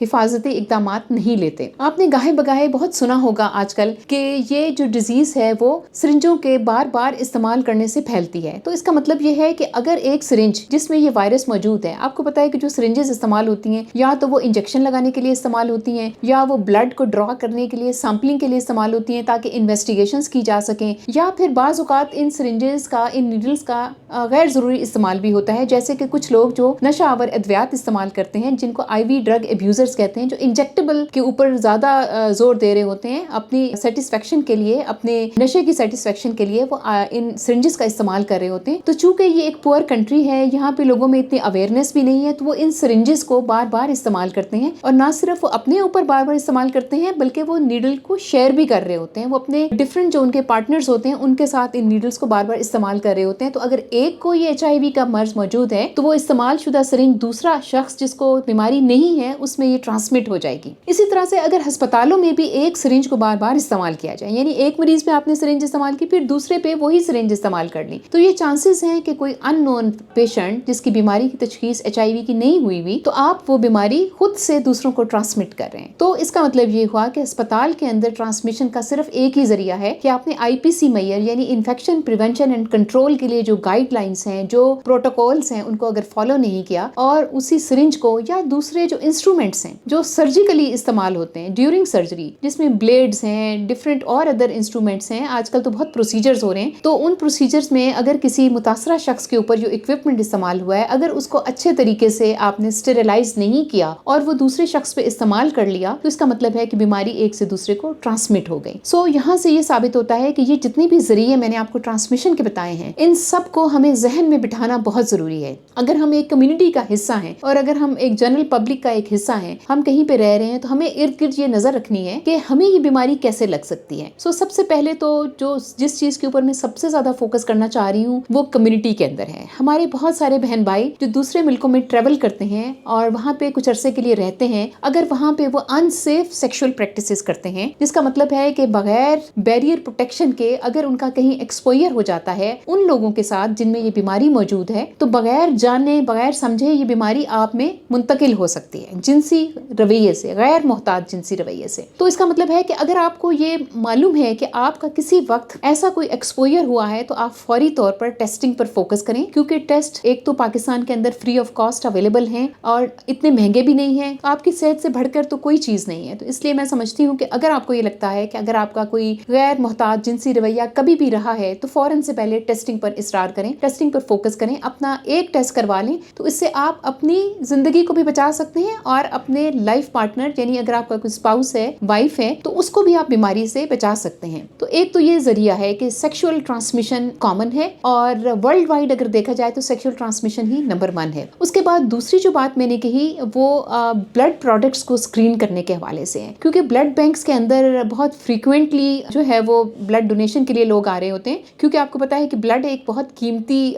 حفاظتی اقدامات نہیں لیتے۔ آپ نے گاہے بگاہے بہت سنا ہوگا آج کل کہ یہ جو ڈیزیز ہے وہ سرنجوں کے بار بار استعمال کرنے سے پھیلتی ہے۔ تو اس کا مطلب یہ ہے کہ اگر ایک سرنج جس میں یہ وائرس موجود ہے، آپ کو پتا ہے کہ جو سرنجز استعمال ہوتی ہیں یا تو وہ انجیکشن لگانے کے لیے استعمال ہوتی ہیں یا وہ بلڈ کو ڈرا کرنے کے لیے، سیمپلنگ کے لیے استعمال ہوتی ہیں تاکہ انویسٹیگیشنز کی جا سکیں، یا پھر بعض اوقات ان سرنجز کا، ان نیڈلز کا غیر ضروری استعمال بھی ہوتا ہے، جیسے کہ کچھ لوگ جو نشہ آور ادویات استعمال کرتے ہیں جن کو آئی وی ڈرگ ابیوزرز کہتے ہیں، جو انجیکٹیبل کے اوپر زیادہ زور دے رہے ہوتے ہیں اپنی سیٹسفیکشن کے لیے، اپنے نشے کی سیٹسفیکشن کے لیے وہ ان سرنجز کا استعمال کر رہے ہوتے ہیں۔ تو چونکہ یہ ایک پور کنٹری ہے، یہاں پہ لوگوں میں اتنی اویئرنیس بھی نہیں ہے، تو وہ ان سرنجز کو بار بار استعمال کرتے ہیں، اور نہ صرف وہ اپنے اوپر بار بار استعمال کرتے ہیں بلکہ وہ نیڈل کو شیئر بھی کر رہے ہوتے ہیں، وہ اپنے ڈفرینٹ جو ان کے پارٹنرز ہوتے ہیں ان کے ساتھ ان نیڈلز کو بار بار استعمال کر رہے ہوتے ہیں۔ تو اگر ایک کو یہ HIV کا مرض موجود ہے تو وہ استعمال شدہ سرنج دوسرا شخص جس کو بیماری نہیں ہے اس میں یہ ٹرانسمٹ ہو جائے گی۔ اسی طرح سے اگر ہسپتالوں میں بھی ایک سرنج کو بار بار استعمال کیا جائے، یعنی ایک مریض پہ آپ نے سرنج استعمال کی، پھر دوسرے پہ وہی سرنج استعمال کر لی، تو یہ چانسز ہیں کہ کوئی ان نون پیشنٹ جس کی بیماری کی تشخیص HIV کی نہیں ہوئی تو آپ وہ بیماری خود سے دوسروں کو ٹرانسمٹ کر رہے ہیں۔ تو اس کا مطلب یہ ہوا کہ ہسپتال کے اندر ٹرانسمیشن کا صرف ایک ہی ذریعہ ہے کہ آپ نے IPC معیار یعنی انفیکشن پریونشن اینڈ کنٹرول کے لیے جو گائیڈ لائنس ہیں، جو پروٹوکولز ہیں، ان کو اگر فالو نہیں کیا اور اسی سرنج کو یا دوسرے جو انسٹرومنٹس ہیں جو سرجیکلی استعمال ہوتے ہیں ڈیورنگ سرجری، جس میں بلیڈز ہیں، ڈفرینٹ اور ادر انسٹرومنٹس ہیں، آج کل تو بہت پروسیجرز ہو رہے ہیں، تو ان پروسیجرز میں اگر کسی متاثرہ شخص کے اوپر جو اکوپمنٹ استعمال ہوا ہے اگر اس کو اچھے طریقے سے آپ نے اسٹیریلائز نہیں کیا اور وہ دوسرے شخص پہ استعمال کر لیا تو اس کا مطلب ہے کہ بیماری ایک سے دوسرے کو ٹرانسمٹ ہو گئی۔ سو یہاں سے یہ ثابت ہوتا ہے کہ یہ جتنے بھی ذریعے میں نے آپ کو ٹرانسمیشن کے بتائے ہیں ان سب کو ہمیں ذہن میں بٹھانا بہت ضروری ہے۔ اگر ہم ایک کمیونٹی کا حصہ ہیں اور اگر ہم ایک جنرل پبلک کا ایک حصہ ہیں، ہم کہیں پہ رہ رہے ہیں تو ہمیں ارد گرد یہ نظر رکھنی ہے کہ ہمیں یہ بیماری کیسے لگ سکتی ہے۔ سو سب سے پہلے تو جس چیز کے اوپر میں سب سے زیادہ فوکس کرنا چاہ رہی ہوں وہ کمیونٹی کے اندر ہے۔ ہمارے بہت سارے بہن بھائی جو دوسرے ملکوں میں ٹریول کرتے ہیں اور وہاں پہ کچھ عرصے کے لیے رہتے ہیں، اگر وہاں پہ وہ ان سیف سیکشل پریکٹسز کرتے ہیں، جس کا مطلب ہے کہ بغیر بیریئر پروٹیکشن کے اگر ان کا کہیں ایکسپوئر ہو جاتا ہے ان لوگوں کے ساتھ جن میں یہ بیماری موجود ہے، تو بغیر جانے بغیر سمجھے یہ بیماری آپ میں منتقل ہو سکتی ہے جنسی رویے سے، غیر محتاط جنسی رویے سے۔ تو اس کا مطلب ہے کہ اگر آپ کو یہ معلوم ہے کہ آپ کا کسی وقت ایسا کوئی ایکسپوئر ہوا ہے تو آپ فوری طور پر ٹیسٹنگ پر فوکس کریں، کیونکہ ٹیسٹ ایک تو پاکستان کے اندر فری آف کاسٹ اویلیبل ہیں اور اتنے مہنگے بھی نہیں ہیں، آپ کی صحت سے بڑھ کر تو کوئی چیز نہیں ہے۔ تو اس لیے میں سمجھتی ہوں کہ اگر آپ کو یہ لگتا ہے کہ اگر آپ کا کوئی غیر محتاط جنسی رویہ کبھی بھی رہا ہے تو فوراً سے پہلے ٹیسٹنگ پر اصرار کریں، ٹیسٹنگ پر فوکس کریں، اپنا ایک ٹیسٹ کروا لیں، تو اس سے آپ اپنی زندگی کو بھی بچا سکتے ہیں اور اپنے لائف پارٹنر یعنی اگر آپ کا کوئی اسپاؤس ہے، وائف ہے، تو اس کو بھی آپ بیماری سے بچا سکتے ہیں۔ تو ایک تو یہ ذریعہ ہے کہ سیکشول ٹرانسمیشن کامن ہے اور ورلڈ وائڈ اگر دیکھا جائے تو سیکشول ٹرانسمیشن ہی نمبر 1 ہے۔ اس کے بعد دوسری جو بات میں نے کہی وہ بلڈ پروڈکٹس کو اسکرین کرنے کے حوالے سے ہے، کیونکہ بلڈ بینکس کے اندر بہت فریکوینٹلی جو ہے وہ بلڈ ڈونیشن کے لیے لوگ آ رہے ہوتے ہیں، کیونکہ آپ کو پتا ہے کہ بلڈ ایک بہت قیمتی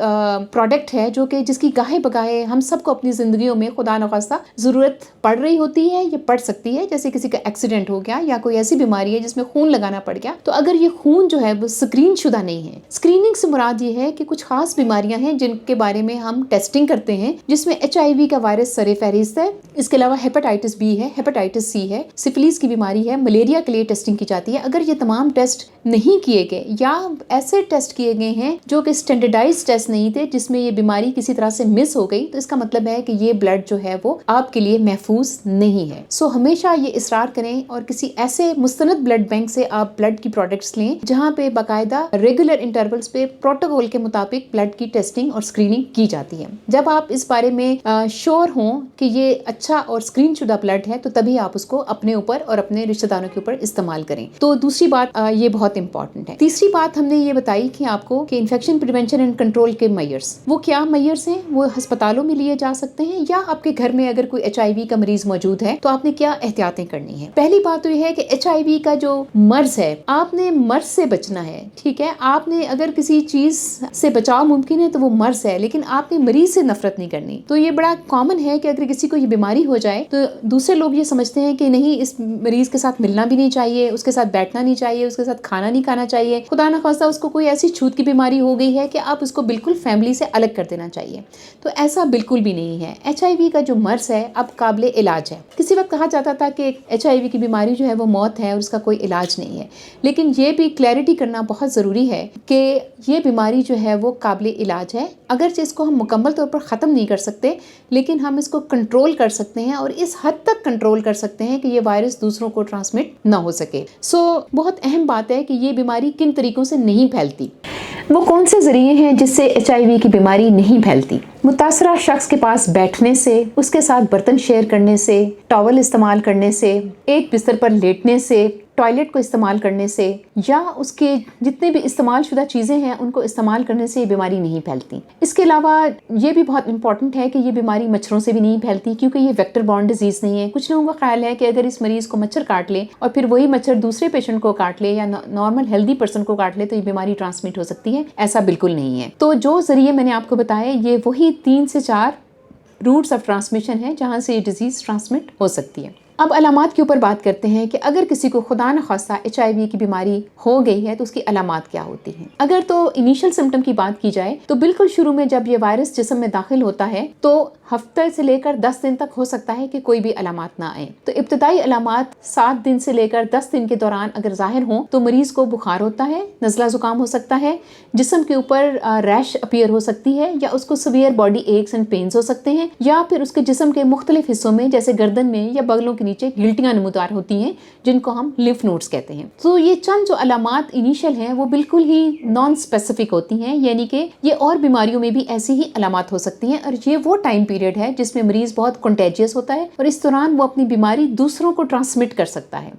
پروڈکٹ ہے جو کہ جس کی گاہے بگاہے ہم سب کو اپنی زندگیوں میں خدا نخواستہ ضرورت پڑ رہی ہوتی ہے یا پڑ سکتی ہے، جیسے کسی کا ایکسیڈنٹ ہو گیا یا کوئی ایسی بیماری ہے جس میں خون لگانا پڑ گیا، تو اگر یہ خون جو ہے وہ اسکرین شدہ نہیں ہے، اسکریننگ سے مراد یہ ہے کہ کچھ خاص بیماریاں ہیں جن کے بارے میں ہم ٹیسٹنگ کرتے ہیں، جس میں HIV کا وائرس سر فہرست ہے، اس کے علاوہ ہیپاٹائٹس B ہے، ہیپاٹائٹس C ہے، سفلیس کی بیماری ہے، ملیریا کے لیے ٹیسٹنگ کی جاتی ہے۔ اگر یہ تمام ٹیسٹ نہیں کیے گئے یا ایسے ٹیسٹ کیے گئے ہیں جو کہ اسٹینڈرڈائز ٹیسٹ نہیں تھے جس میں یہ بیماری کسی طرح سے مس ہو گئی، تو اس کا مطلب ہے کہ یہ بلڈ جو ہے وہ آپ کے لیے محفوظ نہیں ہے۔ سو ہمیشہ یہ اصرار کریں اور کسی ایسے مستند بلڈ بینک سے آپ بلڈ کی پروڈکٹس لیں جہاں پہ باقاعدہ ریگولر انٹرولز پہ پروٹوکول کے مطابق بلڈ کی ٹیسٹنگ اور اسکریننگ کی جاتی ہے۔ جب آپ اس بارے میں شور ہوں کہ یہ اچھا اور اسکرین شدہ بلڈ ہے تو تبھی آپ اس کو اپنے اوپر اور اپنے رشتہ داروں کے اوپر استعمال کریں۔ تو دوسری بات یہ بہت امپورٹنٹ ہے۔ تیسری بات ہم نے یہ بتائی کہ آپ کو کہ انفیکشن پریونشن اینڈ کنٹرول کے میئرز، وہ کیا میئرز ہیں؟ وہ ہسپتالوں میں لیے جا سکتے ہیں یا آپ کے گھر میں اگر کوئی HIV کا مریض موجود ہے تو آپ نے کیا احتیاطیں کرنی ہے۔ پہلی بات تو یہ ہے کہ HIV کا جو مرض ہے آپ نے مرض سے بچنا ہے، ٹھیک ہے؟ آپ نے اگر کسی چیز سے بچاؤ ممکن ہے تو وہ مرض ہے، لیکن آپ نے مریض سے نفرت نہیں کرنی۔ تو یہ بڑا کامن ہے کہ اگر کسی کو یہ بیماری ہو جائے تو دوسرے لوگ یہ سمجھتے ہیں کہ نہیں اس مریض کے ساتھ ملنا بھی نہیں چاہیے، اس کے ساتھ بیٹھنا نہیں چاہیے، اس کے ساتھ کھانا نہیں کھانا چاہیے، خدا نخواستہ اس کو کوئی ایسی چھوت کی بیماری بیماری ہو گئی ہے کہ آپ اس کو بالکل فیملی سے الگ کر دینا چاہیے، تو ایسا بالکل بھی نہیں ہے۔ HIV کا جو مرض ہے اب قابل علاج ہے۔ کسی وقت کہا جاتا تھا کہ HIV کی بیماری جو ہے وہ موت ہے اور اس کا کوئی علاج نہیں ہے، لیکن یہ بھی کلیئرٹی کرنا بہت ضروری ہے کہ یہ بیماری جو ہے وہ قابل علاج ہے۔ اگرچہ اس کو ہم مکمل طور پر ختم نہیں کر سکتے، لیکن ہم اس کو کنٹرول کر سکتے ہیں اور اس حد تک کنٹرول کر سکتے ہیں کہ یہ وائرس دوسروں کو ٹرانسمٹ نہ ہو سکے۔ بہت اہم بات ہے کہ یہ بیماری کن طریقوں سے نہیں پھیلتی۔ وہ کون سے ذریعے ہیں جس سے HIV کی بیماری نہیں پھیلتی؟ متاثرہ شخص کے پاس بیٹھنے سے، اس کے ساتھ برتن شیئر کرنے سے، ٹاول استعمال کرنے سے، ایک بستر پر لیٹنے سے، ٹوائلٹ کو استعمال کرنے سے، یا اس کے جتنے بھی استعمال شدہ چیزیں ہیں ان کو استعمال کرنے سے یہ بیماری نہیں پھیلتی۔ اس کے علاوہ یہ بھی بہت امپورٹنٹ ہے کہ یہ بیماری مچھروں سے بھی نہیں پھیلتی، کیونکہ یہ ویکٹر بورن ڈیزیز نہیں ہے۔ کچھ لوگوں کا خیال ہے کہ اگر اس مریض کو مچھر کاٹ لے اور پھر وہی مچھر دوسرے پیشنٹ کو کاٹ لے یا نارمل ہیلدی پرسن کو کاٹ لے تو یہ بیماری ٹرانسمٹ ہو سکتی ہے۔ ایسا بالکل نہیں ہے۔ تو جو ذریعے میں نے آپ کو بتایا یہ وہی 3 سے 4 روٹس آف ٹرانسمیشن ہے جہاں سے یہ ڈیزیز ٹرانسمٹ ہو سکتی ہے۔ اب علامات کے اوپر بات کرتے ہیں کہ اگر کسی کو خدا نخواستہ HIV کی بیماری ہو گئی ہے تو اس کی علامات کیا ہوتی ہیں۔ اگر تو انیشل سمٹم کی بات کی جائے تو بالکل شروع میں جب یہ وائرس جسم میں داخل ہوتا ہے تو ہفتے سے لے کر 10 دن تک ہو سکتا ہے کہ کوئی بھی علامات نہ آئیں۔ تو ابتدائی علامات 7 دن سے لے کر 10 دن کے دوران اگر ظاہر ہوں تو مریض کو بخار ہوتا ہے، نزلہ زکام ہو سکتا ہے، جسم کے اوپر ریش اپیئر ہو سکتی ہے، یا اس کو سیویئر باڈی ایکس اینڈ پینز ہو سکتے ہیں، یا پھر اس کے جسم کے مختلف حصوں میں جیسے گردن میں یا بغلوں کے نیچے گلٹیاں نمودار ہوتی ہیں جن کو ہم لمف نوڈز کہتے ہیں۔ تو یہ چند جو علامات انیشل ہیں وہ بالکل ہی نان اسپیسیفک ہوتی ہیں، یعنی کہ یہ اور بیماریوں میں بھی ایسی ہی علامات ہو سکتی ہیں، اور یہ وہ ٹائم پیریڈ ہے جس میں مریض بہت کنٹیجیس ہوتا ہے اور اس دوران وہ اپنی بیماری دوسروں کو ٹرانسمٹ کر سکتا ہے۔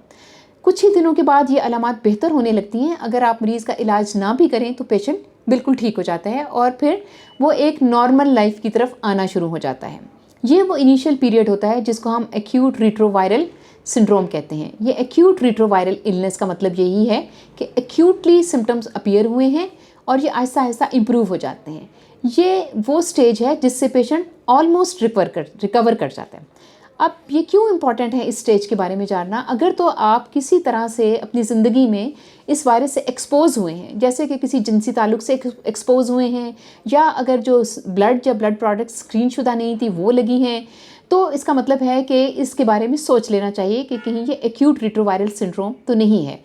کچھ ہی دنوں کے بعد یہ علامات بہتر ہونے لگتی ہیں۔ اگر آپ مریض کا علاج نہ بھی کریں تو پیشنٹ بالکل ٹھیک ہو جاتا ہے اور پھر وہ ایک نارمل لائف کی طرف آنا شروع ہو جاتا ہے۔ یہ وہ انیشل پیریڈ ہوتا ہے جس کو ہم ایکیوٹ ریٹرووائرل سنڈروم کہتے ہیں۔ یہ ایکیوٹ ریٹرووائرل النس کا مطلب یہی ہے کہ ایکیوٹلی سمٹمز اپیئر ہوئے ہیں اور یہ آہستہ آہستہ امپروو ہو جاتے ہیں۔ یہ وہ سٹیج ہے جس سے پیشنٹ آلموسٹ ریکور کر جاتا ہے۔ اب یہ کیوں امپورٹنٹ ہے اس سٹیج کے بارے میں جاننا؟ اگر تو آپ کسی طرح سے اپنی زندگی میں اس وائرس سے ایکسپوز ہوئے ہیں، جیسے کہ کسی جنسی تعلق سے ایکسپوز ہوئے ہیں، یا اگر جو بلڈ یا بلڈ پروڈکٹس اسکرین شدہ نہیں تھی وہ لگی ہیں، تو اس کا مطلب ہے کہ اس کے بارے میں سوچ لینا چاہیے کہ کہیں یہ ایکیوٹ ریٹرووائرل سنڈروم تو نہیں ہے۔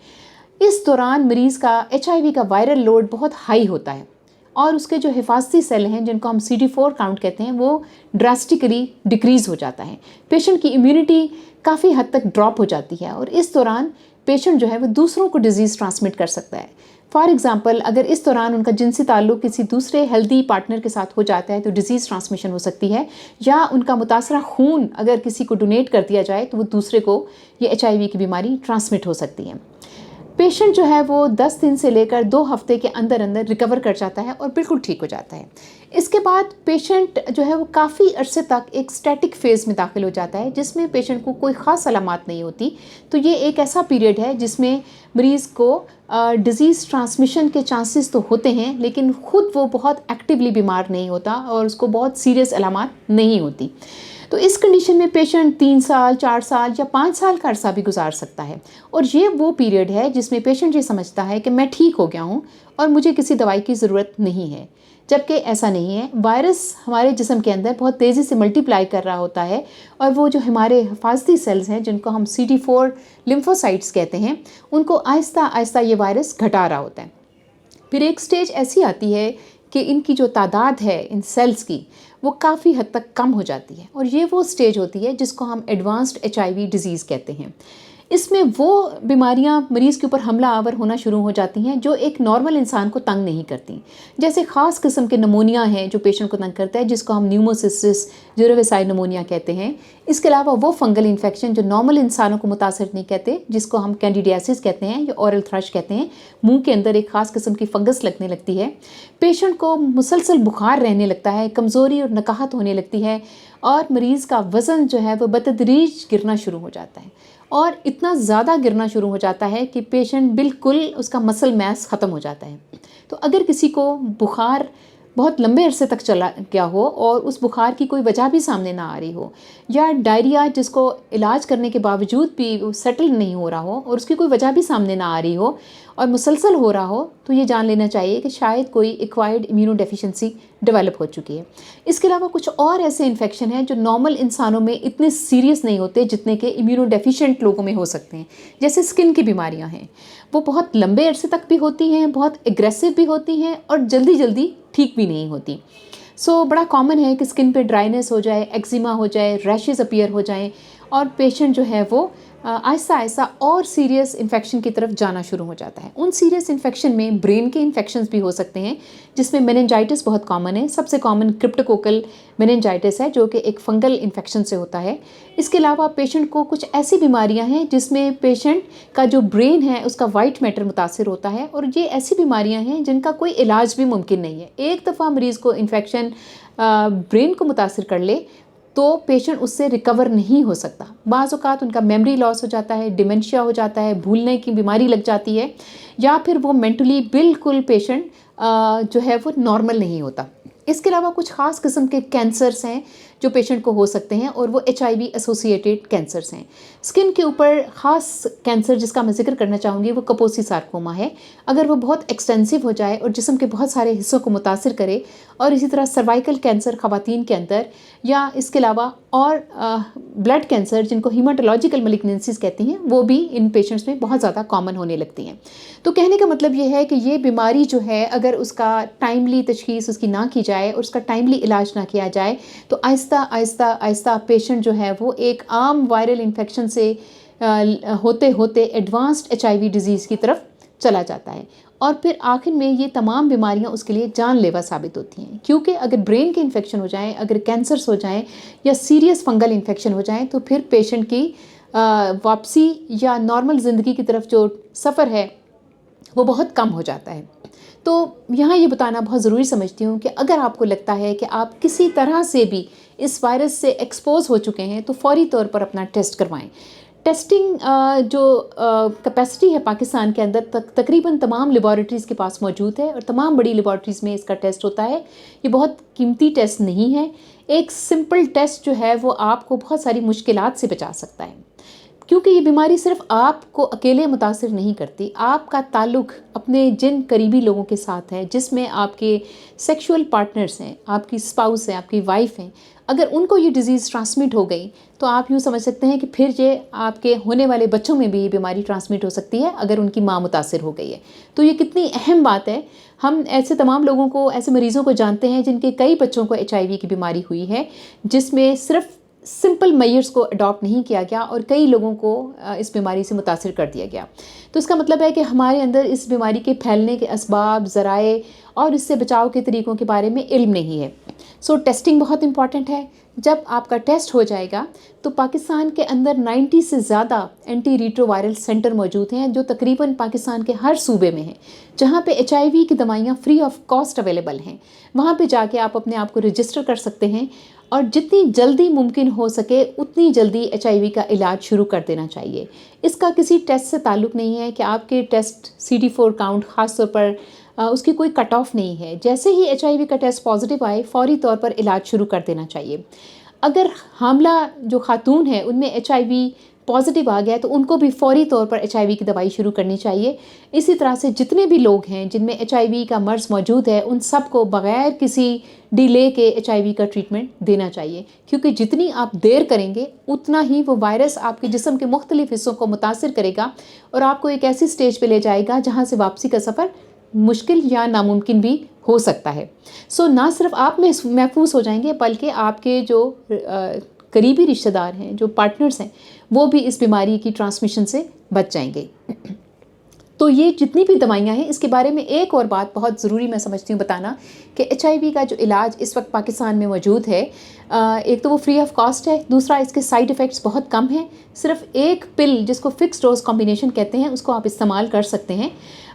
اس دوران مریض کا HIV کا وائرل لوڈ بہت ہائی ہوتا ہے اور اس کے جو حفاظتی سیل ہیں جن کو ہم CD4 کاؤنٹ کہتے ہیں وہ ڈراسٹکلی ڈکریز ہو جاتا ہے۔ پیشنٹ کی امیونٹی کافی حد تک ڈراپ ہو جاتی ہے اور اس دوران پیشنٹ جو ہے وہ دوسروں کو ڈیزیز ٹرانسمٹ کر سکتا ہے۔ فار ایگزامپل اگر اس دوران ان کا جنسی تعلق کسی دوسرے ہیلدی پارٹنر کے ساتھ ہو جاتا ہے تو ڈیزیز ٹرانسمیشن ہو سکتی ہے، یا ان کا متاثرہ خون اگر کسی کو ڈونیٹ کر دیا جائے تو وہ دوسرے کو یہ HIV کی بیماری ٹرانسمٹ ہو سکتی ہے۔ پیشنٹ جو ہے وہ 10 دن سے لے کر 2 ہفتے کے اندر ریکور کر جاتا ہے اور بالکل ٹھیک ہو جاتا ہے۔ اس کے بعد پیشنٹ جو ہے وہ کافی عرصے تک ایک اسٹیٹک فیز میں داخل ہو جاتا ہے جس میں پیشنٹ کو کوئی خاص علامات نہیں ہوتی۔ تو یہ ایک ایسا پیریڈ ہے جس میں مریض کو ڈیزیز ٹرانسمیشن کے چانسز تو ہوتے ہیں، لیکن خود وہ بہت ایکٹیولی بیمار نہیں ہوتا اور اس کو بہت سیریس علامات نہیں ہوتی۔ تو اس کنڈیشن میں پیشنٹ 3 سال، 4 سال یا 5 سال کا عرصہ بھی گزار سکتا ہے، اور یہ وہ پیریڈ ہے جس میں پیشنٹ یہ سمجھتا ہے کہ میں ٹھیک ہو گیا ہوں اور مجھے کسی دوائی کی ضرورت نہیں ہے، جبکہ ایسا نہیں ہے۔ وائرس ہمارے جسم کے اندر بہت تیزی سے ملٹیپلائی کر رہا ہوتا ہے اور وہ جو ہمارے حفاظتی سیلز ہیں جن کو ہم CD4 لمفوسائٹس کہتے ہیں ان کو آہستہ آہستہ یہ وائرس گھٹا رہا ہوتا ہے۔ پھر ایک سٹیج ایسی آتی ہے کہ ان کی جو تعداد ہے ان سیلز کی وہ کافی حد تک کم ہو جاتی ہے، اور یہ وہ سٹیج ہوتی ہے جس کو ہم ایڈوانسڈ HIV ڈیزیز کہتے ہیں۔ اس میں وہ بیماریاں مریض کے اوپر حملہ آور ہونا شروع ہو جاتی ہیں جو ایک نارمل انسان کو تنگ نہیں کرتی، جیسے خاص قسم کے نمونیا ہے جو پیشنٹ کو تنگ کرتا ہے جس کو ہم نیوموسسٹس جیروویسائی نمونیا کہتے ہیں۔ اس کے علاوہ وہ فنگل انفیکشن جو نارمل انسانوں کو متاثر نہیں کرتے جس کو ہم کینڈیڈیاسس کہتے ہیں یا اورل تھرش کہتے ہیں، منہ کے اندر ایک خاص قسم کی فنگس لگنے لگتی ہے، پیشنٹ کو مسلسل بخار رہنے لگتا ہے، کمزوری اور نکاہت ہونے لگتی ہے، اور مریض کا وزن جو ہے وہ بتدریج گرنا شروع ہو جاتا ہے، اور اتنا زیادہ گرنا شروع ہو جاتا ہے کہ پیشنٹ بالکل اس کا مسل میس ختم ہو جاتا ہے۔ تو اگر کسی کو بخار بہت لمبے عرصے تک چلا گیا ہو اور اس بخار کی کوئی وجہ بھی سامنے نہ آ رہی ہو، یا ڈائریا جس کو علاج کرنے کے باوجود بھی سیٹل نہیں ہو رہا ہو اور اس کی کوئی وجہ بھی سامنے نہ آ رہی ہو اور مسلسل ہو رہا ہو، تو یہ جان لینا چاہیے کہ شاید کوئی ایکوائرڈ امیونو ڈیفیشنسی ڈیولپ ہو چکی ہے۔ اس کے علاوہ کچھ اور ایسے انفیکشن ہیں جو نارمل انسانوں میں اتنے سیریس نہیں ہوتے جتنے کہ امیونو ڈیفیشنٹ لوگوں میں ہو سکتے ہیں، جیسے اسکن کی بیماریاں ہیں، وہ بہت لمبے عرصے تک بھی ہوتی ہیں، بہت اگریسو بھی ہوتی ہیں اور جلدی جلدی ٹھیک بھی نہیں ہوتی۔ بڑا کامن ہے کہ اسکن پہ ڈرائنس ہو جائے، ایگزیما ہو جائے، ریشز اپیئر ہو جائیں اور پیشنٹ جو ہے وہ آہستہ آہستہ اور سیریس انفیکشن کی طرف جانا شروع ہو جاتا ہے۔ ان سیریس انفیکشن میں برین کے انفیکشنز بھی ہو سکتے ہیں، جس میں میننجائٹس بہت کامن ہے۔ سب سے کامن کرپٹوکوکل میننجائٹس ہے جو کہ ایک فنگل انفیکشن سے ہوتا ہے۔ اس کے علاوہ پیشنٹ کو کچھ ایسی بیماریاں ہیں جس میں پیشنٹ کا جو برین ہے اس کا وائٹ میٹر متاثر ہوتا ہے، اور یہ ایسی بیماریاں ہیں جن کا کوئی علاج بھی ممکن نہیں ہے۔ ایک دفعہ مریض کو انفیکشن برین کو متاثر کر لے تو پیشنٹ اس سے ریکور نہیں ہو سکتا۔ بعض اوقات ان کا میموری لاس ہو جاتا ہے، ڈیمنشیا ہو جاتا ہے، بھولنے کی بیماری لگ جاتی ہے، یا پھر وہ مینٹلی بالکل پیشنٹ جو ہے وہ نارمل نہیں ہوتا۔ اس کے علاوہ کچھ خاص قسم کے کینسرز ہیں جو پیشنٹ کو ہو سکتے ہیں، اور وہ HIV ایسوسیٹیڈ کینسرز ہیں۔ اسکن کے اوپر خاص کینسر جس کا میں ذکر کرنا چاہوں گی وہ کپوسی سارکوما ہے۔ اگر وہ بہت ایکسٹینسو ہو جائے اور جسم کے بہت سارے حصوں کو متاثر کرے، اور اسی طرح سروائکل کینسر خواتین کے اندر، یا اس کے علاوہ اور بلڈ کینسر جن کو ہیماٹولوجیکل ملیگننسیز کہتی ہیں، وہ بھی ان پیشنٹس میں بہت زیادہ کامن ہونے لگتی ہیں۔ تو کہنے کا مطلب یہ ہے کہ یہ بیماری جو ہے اگر اس کا ٹائملی تشخیص اس کی نہ کی جائے اور اس کا ٹائملی علاج نہ کیا جائے تو آہستہ آہستہ آہستہ پیشنٹ جو ہے وہ ایک عام وائرل انفیکشن سے ہوتے ہوتے ایڈوانسڈ HIV ڈیزیز کی طرف چلا جاتا ہے، اور پھر آخر میں یہ تمام بیماریاں اس کے لیے جان لیوا ثابت ہوتی ہیں، کیونکہ اگر برین کے انفیکشن ہو جائیں، اگر کینسرز ہو جائیں یا سیریس فنگل انفیکشن ہو جائیں، تو پھر پیشنٹ کی واپسی یا نارمل زندگی کی طرف جو سفر ہے وہ بہت کم ہو جاتا ہے۔ تو یہاں یہ بتانا بہت ضروری سمجھتی ہوں کہ اگر آپ کو لگتا ہے کہ آپ کسی طرح سے بھی اس وائرس سے ایکسپوز ہو چکے ہیں تو فوری طور پر اپنا ٹیسٹ کروائیں۔ ٹیسٹنگ جو کیپیسٹی ہے پاکستان کے اندر تقریباً تمام لیبارٹریز کے پاس موجود ہے، اور تمام بڑی لیبارٹریز میں اس کا ٹیسٹ ہوتا ہے۔ یہ بہت قیمتی ٹیسٹ نہیں ہے، ایک سمپل ٹیسٹ جو ہے وہ آپ کو بہت ساری مشکلات سے بچا سکتا ہے، کیونکہ یہ بیماری صرف آپ کو اکیلے متاثر نہیں کرتی، آپ کا تعلق اپنے جن قریبی لوگوں کے ساتھ ہے، جس میں آپ کے سیکشول پارٹنرز ہیں، آپ کی اسپاؤس ہیں، آپ کی وائف ہیں۔ اگر ان کو یہ ڈیزیز ٹرانسمٹ ہو گئی تو آپ یوں سمجھ سکتے ہیں کہ پھر یہ آپ کے ہونے والے بچوں میں بھی یہ بیماری ٹرانسمٹ ہو سکتی ہے اگر ان کی ماں متاثر ہو گئی ہے۔ تو یہ کتنی اہم بات ہے۔ ہم ایسے تمام لوگوں کو، ایسے مریضوں کو جانتے ہیں جن کے کئی بچوں کو HIV کی بیماری ہوئی ہے، جس میں صرف سمپل میئرز کو اڈاپٹ نہیں کیا گیا اور کئی لوگوں کو اس بیماری سے متاثر کر دیا گیا۔ تو اس کا مطلب ہے کہ ہمارے اندر اس بیماری کے پھیلنے کے اسباب، ذرائع اور اس سے بچاؤ کے طریقوں کے بارے میں علم نہیں ہے۔ ٹیسٹنگ بہت امپورٹنٹ ہے۔ جب آپ کا ٹیسٹ ہو جائے گا تو پاکستان کے اندر 90 سے زیادہ اینٹی ریٹرو وائرل سینٹر موجود ہیں جو تقریباً پاکستان کے ہر صوبے میں ہیں، جہاں پہ HIV کی دوائیاں فری آف کاسٹ اویلیبل ہیں۔ وہاں پہ جا کے آپ اپنے آپ کو رجسٹر کر سکتے ہیں، اور جتنی جلدی ممکن ہو سکے اتنی جلدی HIV کا علاج شروع کر دینا چاہیے۔ اس کا کسی ٹیسٹ سے تعلق نہیں ہے کہ آپ کے ٹیسٹ CD4 کاؤنٹ خاص طور پر اس کی کوئی کٹ آف نہیں ہے۔ جیسے ہی HIV کا ٹیسٹ پازیٹیو آئے فوری طور پر علاج شروع کر دینا چاہیے۔ اگر حاملہ جو خاتون ہے ان میں HIV پازیٹیو آ گیا تو ان کو بھی فوری طور پر HIV کی دوائی شروع کرنی چاہیے۔ اسی طرح سے جتنے بھی لوگ ہیں جن میں HIV کا مرض موجود ہے ان سب کو بغیر کسی ڈیلے کے HIV کا ٹریٹمنٹ دینا چاہیے، کیونکہ جتنی آپ دیر کریں گے اتنا ہی وہ وائرس آپ کے جسم کے مختلف حصوں کو متاثر کرے گا اور آپ کو ایک ایسی سٹیج پہ لے جائے گا جہاں سے واپسی کا سفر مشکل یا ناممکن بھی ہو سکتا ہے۔ نہ صرف آپ محفوظ ہو جائیں گے بلکہ آپ کے جو قریبی رشتہ دار ہیں، جو پارٹنرز ہیں، وہ بھی اس بیماری کی ٹرانسمیشن سے بچ جائیں گے۔ تو یہ جتنی بھی دوائیاں ہیں، اس کے بارے میں ایک اور بات بہت ضروری میں سمجھتی ہوں بتانا کہ HIV کا جو علاج اس وقت پاکستان میں موجود ہے، ایک تو وہ فری آف کاسٹ ہے، دوسرا اس کے سائیڈ ایفیکٹس بہت کم ہیں۔ صرف ایک پل جس کو فکس ڈوز کمبینیشن کہتے ہیں اس کو آپ استعمال کر سکتے ہیں،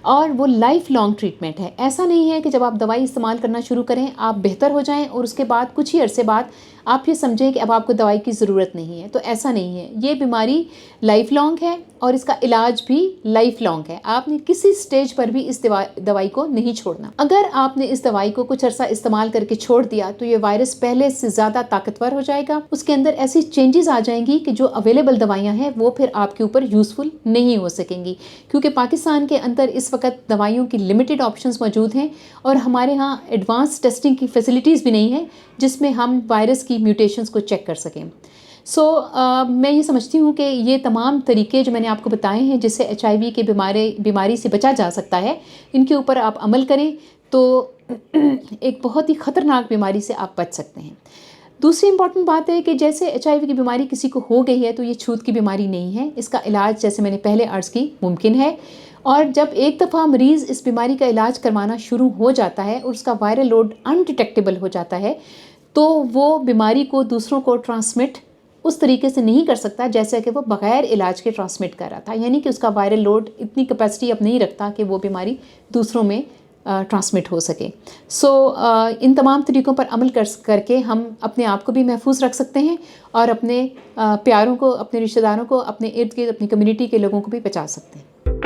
اور وہ لائف لانگ ٹریٹمنٹ ہے. ایسا نہیں ہے کہ جب آپ دوائی استعمال کرنا شروع کریں آپ بہتر ہو جائیں اور اس کے بعد کچھ ہی عرصے بعد آپ یہ سمجھیں کہ اب آپ کو دوائی کی ضرورت نہیں ہے. تو ایسا نہیں ہے. یہ بیماری لائف لانگ ہے اور اس کا علاج بھی لائف لانگ ہے. آپ نے کسی سٹیج پر بھی اس دوائی کو نہیں چھوڑنا. اگر آپ نے اس دوائی کو کچھ عرصہ استعمال کر کے چھوڑ دیا تو یہ وائرس پہلے سے زیادہ طاقتور ہو جائے گا. اس کے اندر ایسی چینجز آ جائیں گی کہ جو اویلیبل دوائیاں ہیں وہ پھر آپ کے اوپر یوزفل نہیں ہو سکیں گی. کیونکہ پاکستان کے اندر اس وقت دوائیوں کی لمیٹڈ آپشنز موجود ہیں اور ہمارے ہاں ایڈوانس ٹیسٹنگ کی فیسلٹیز بھی نہیں ہیں جس میں ہم وائرس کی میوٹیشنز کو چیک کر سکیں. میں یہ سمجھتی ہوں کہ یہ تمام طریقے جو میں نے آپ کو بتائے ہیں جس سے HIV کے بیماری سے بچا جا سکتا ہے ان کے اوپر آپ عمل کریں تو ایک بہت ہی خطرناک بیماری سے آپ بچ سکتے ہیں. دوسری امپورٹنٹ بات ہے کہ جیسے HIV کی بیماری کسی کو ہو گئی ہے تو یہ چھوت کی بیماری نہیں ہے. اس کا علاج جیسے میں نے پہلے عرض کی ممکن ہے. اور جب ایک دفعہ مریض اس بیماری کا علاج کروانا شروع ہو جاتا ہے اور اس کا وائرل لوڈ انڈیٹیکٹیبل ہو جاتا ہے تو وہ بیماری کو دوسروں کو ٹرانسمٹ اس طریقے سے نہیں کر سکتا جیسا کہ وہ بغیر علاج کے ٹرانسمٹ کر رہا تھا. یعنی کہ اس کا وائرل لوڈ اتنی کیپیسٹی اب نہیں رکھتا کہ وہ بیماری دوسروں میں ٹرانسمٹ ہو سکے. ان تمام طریقوں پر عمل کر کے ہم اپنے آپ کو بھی محفوظ رکھ سکتے ہیں اور اپنے پیاروں کو، اپنے رشتہ داروں کو، اپنے ارد گرد اپنی کمیونٹی کے لوگوں کو بھی بچا سکتے ہیں.